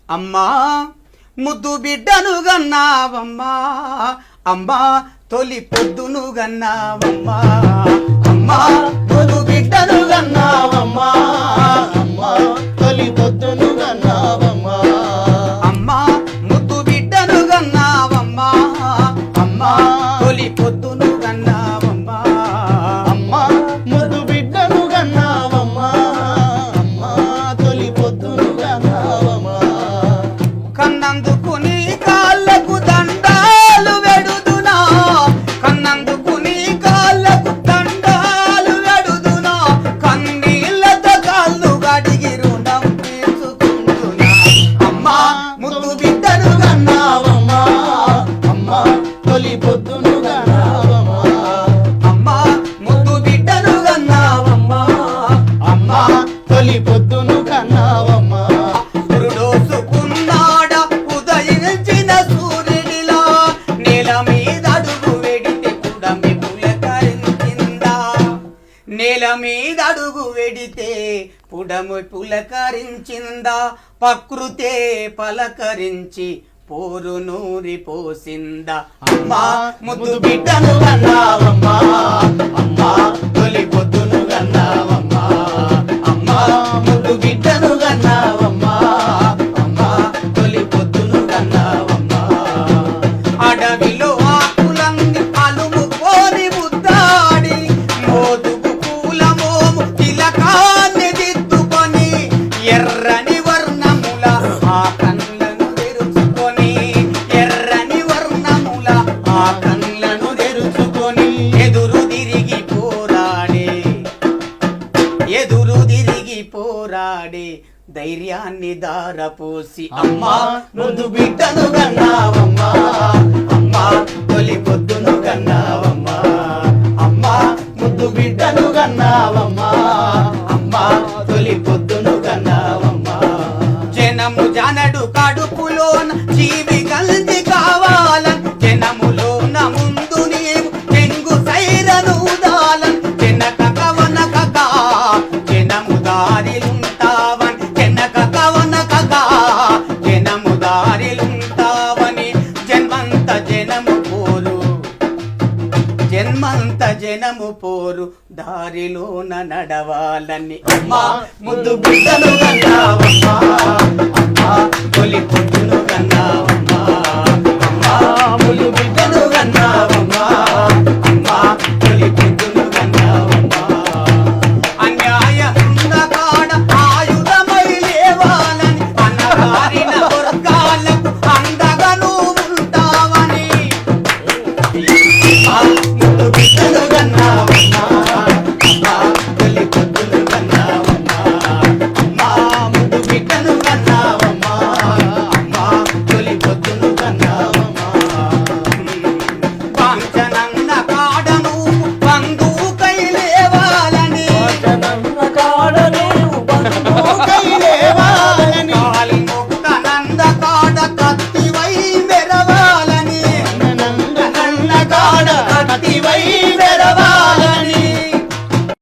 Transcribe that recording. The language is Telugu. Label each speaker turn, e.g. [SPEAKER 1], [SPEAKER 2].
[SPEAKER 1] అమ్మా ముద్దు బిడ్డను గన్నావమ్మా అమ్మా తొలి పొద్దును గన్నావమ్మా అమ్మా ముద్దు బిడ్డను గన్నావమ్మా అమ్మా తొలి పొద్దును గన్నావమ్మా అమ్మా ముద్దు బిడ్డను గన్నావమ్మా అమ్మా తొలి పొద్దును గన్నావమ్మా అమ్మా ముద్దు బిడ్డను గన్నావమ్మా అమ్మా తొలి పొద్దును గన్నావమ్మా కన్నందుకు నీ కాళ్ళకు దండాలు వెడుదునా కన్నందుకు నీ కాళ్ళకు దండాలు వెడుదునా కన్నీళ్ళతో కాళ్ళు గడిగి రుణం తీర్చుకుంటున్నా అమ్మా ముద్దు బిడ్డను గన్నావమ్మా అమ్మా తొలి పొద్దును గన్నావమ్మా అమ్మా ముద్దు బిడ్డను గన్నావమ్మా అమ్మా తొలి పొద్దును గన్నావమ్మా నేల మీద అడుగు వెడితే పుడము పులకరించిందా ప్రకృతే పలకరించి పోరు నూరి పోసిందా అమ్మా ముద్దు బిడ్డను గన్నావమ్మా అమ్మా తొలి పొద్దును గన్నావమ్మా అమ్మా ముద్దు బిడ్డను గన్నావమ్మా అమ్మా తొలి పొద్దును గన్నావమ్మా అడవిలో ఆకులన్నీ అలుముకొని ముద్దాడి మోదుగు ఎర్రని వర్ణముల ఆ కళ్ళను తెరుచుకొని ఎర్రని వర్ణముల ఆ కళ్ళను తెరుచుకొని ఎదురు తిరిగి పోరాడే ధైర్యాన్ని దారపోసి అమ్మా ముద్దు బిడ్డను గన్నావమ్మా అమ్మా తొలి పొద్దును గన్నావమ్మా అమ్మా ముద్దు బిడ్డను గన్నావమ్మా అమ్మా తొలి పొద్దును గన్నావమ్మా జనము జానడు కడుపులోన జీవి కలిసి కావాలని జనములోన ముందు నీవు చెంగు సైరను దాలని జనక కవనకగా జనము దారిలుంటావని జనక కవనకగా జనము దారిలుంటావని జన్మంత జనము పోరు దారిలోన నడవాలని అమ్మా ముద్దు బిడ్డను గన్నావమ్మా అమ్మా